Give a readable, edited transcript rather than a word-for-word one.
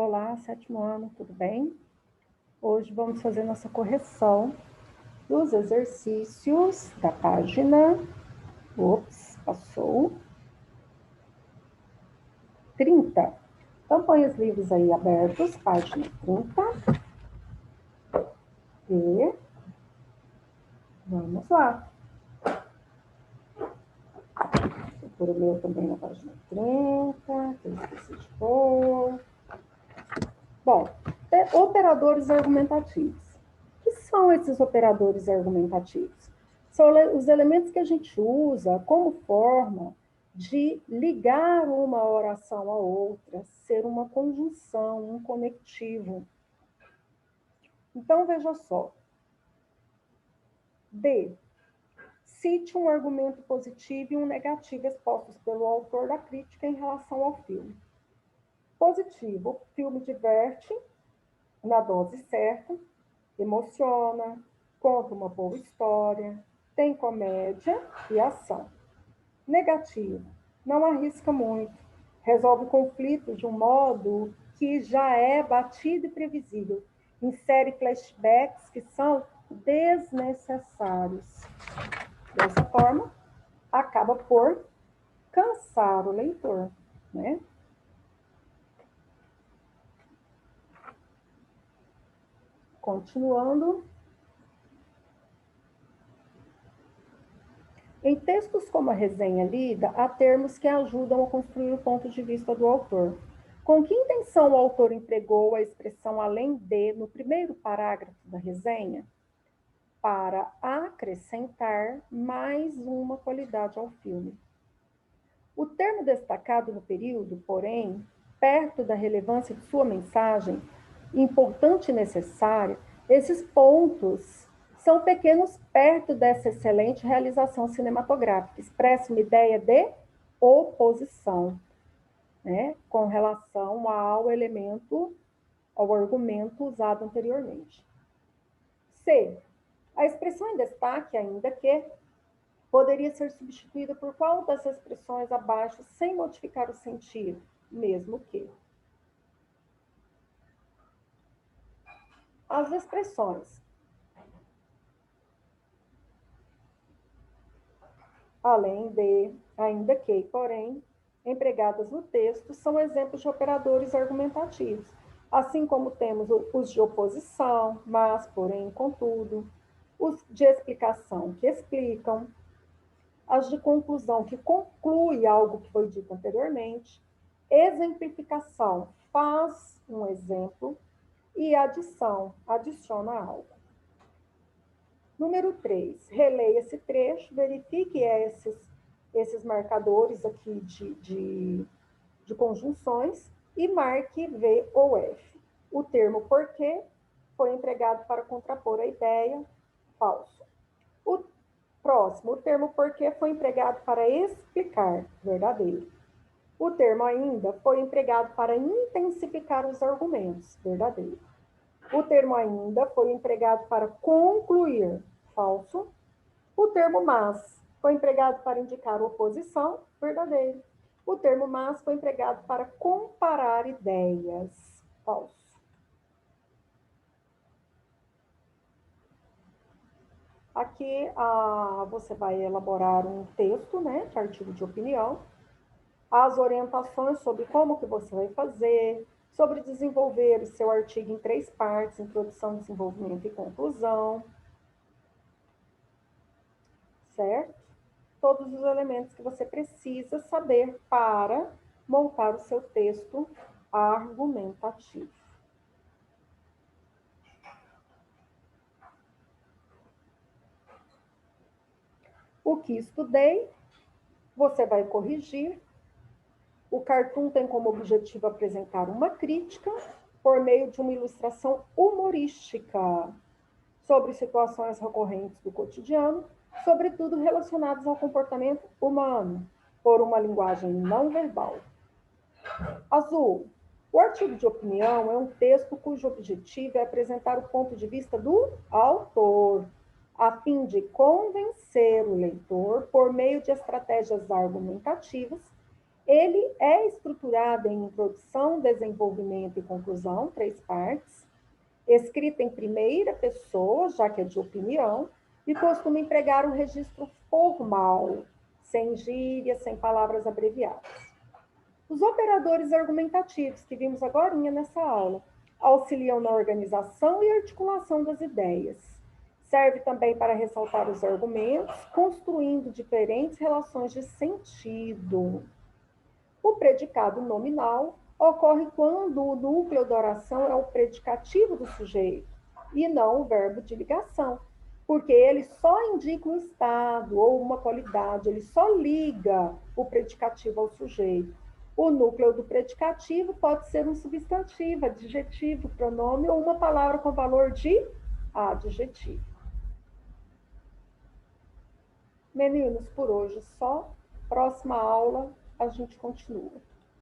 Olá, sétimo ano, tudo bem? Hoje vamos fazer nossa correção dos exercícios da página, passou, 30. Então, põe os livros aí abertos, página 30. E vamos lá. Vou pôr o meu também na página 30, que eu esqueci de pôr. Bom, operadores argumentativos. O que são esses operadores argumentativos? São os elementos que a gente usa como forma de ligar uma oração à outra, ser uma conjunção, um conectivo. Então, veja só. D. Cite um argumento positivo e um negativo expostos pelo autor da crítica em relação ao filme. Positivo, o filme diverte na dose certa, emociona, conta uma boa história, tem comédia e ação. Negativo, não arrisca muito, resolve conflitos de um modo que já é batido e previsível, insere flashbacks que são desnecessários. Dessa forma, acaba por cansar o leitor, né? Continuando. Em textos como a resenha lida, há termos que ajudam a construir o ponto de vista do autor. Com que intenção o autor empregou a expressão além de no primeiro parágrafo da resenha? Para acrescentar mais uma qualidade ao filme. O termo destacado no período, porém, perto da relevância de sua mensagem, importante e necessária, esses pontos são pequenos perto dessa excelente realização cinematográfica. Expressa uma ideia de oposição, né, com relação ao elemento, ao argumento usado anteriormente. C. A expressão em destaque, ainda que, poderia ser substituída por qual das expressões abaixo sem modificar o sentido, mesmo que. As expressões além de, ainda que, porém, empregadas no texto, são exemplos de operadores argumentativos, assim como temos os de oposição, mas, porém, contudo, os de explicação que explicam, as de conclusão que conclui algo que foi dito anteriormente, exemplificação faz um exemplo e adição adiciona algo. Número 3, releia esse trecho, verifique esses marcadores aqui de conjunções e marque V ou F. O termo porquê foi empregado para contrapor a ideia, falso. O próximo, o termo porquê foi empregado para explicar, verdadeiro. O termo ainda foi empregado para intensificar os argumentos, verdadeiro. O termo ainda foi empregado para concluir, falso. O termo mas foi empregado para indicar oposição, verdadeiro. O termo mas foi empregado para comparar ideias, falso. Aqui você vai elaborar um texto, né, de artigo de opinião, as orientações sobre como que você vai fazer, sobre desenvolver o seu artigo em 3 partes, introdução, desenvolvimento e conclusão, certo? Todos os elementos que você precisa saber para montar o seu texto argumentativo. O que estudei, você vai corrigir. O cartoon tem como objetivo apresentar uma crítica por meio de uma ilustração humorística sobre situações recorrentes do cotidiano, sobretudo relacionadas ao comportamento humano, por uma linguagem não verbal. Azul. O artigo de opinião é um texto cujo objetivo é apresentar o ponto de vista do autor, a fim de convencer o leitor por meio de estratégias argumentativas. Ele é estruturado baseada em introdução, desenvolvimento e conclusão, 3 partes, escrita em primeira pessoa, já que é de opinião, e costuma empregar um registro formal, sem gírias, sem palavras abreviadas. Os operadores argumentativos, que vimos agora nessa aula, auxiliam na organização e articulação das ideias. Serve também para ressaltar os argumentos, construindo diferentes relações de sentido. O predicado nominal ocorre quando o núcleo da oração é o predicativo do sujeito e não o verbo de ligação, porque ele só indica um estado ou uma qualidade, ele só liga o predicativo ao sujeito. O núcleo do predicativo pode ser um substantivo, adjetivo, pronome ou uma palavra com valor de adjetivo. Meninos, por hoje só. Próxima aula a gente continua.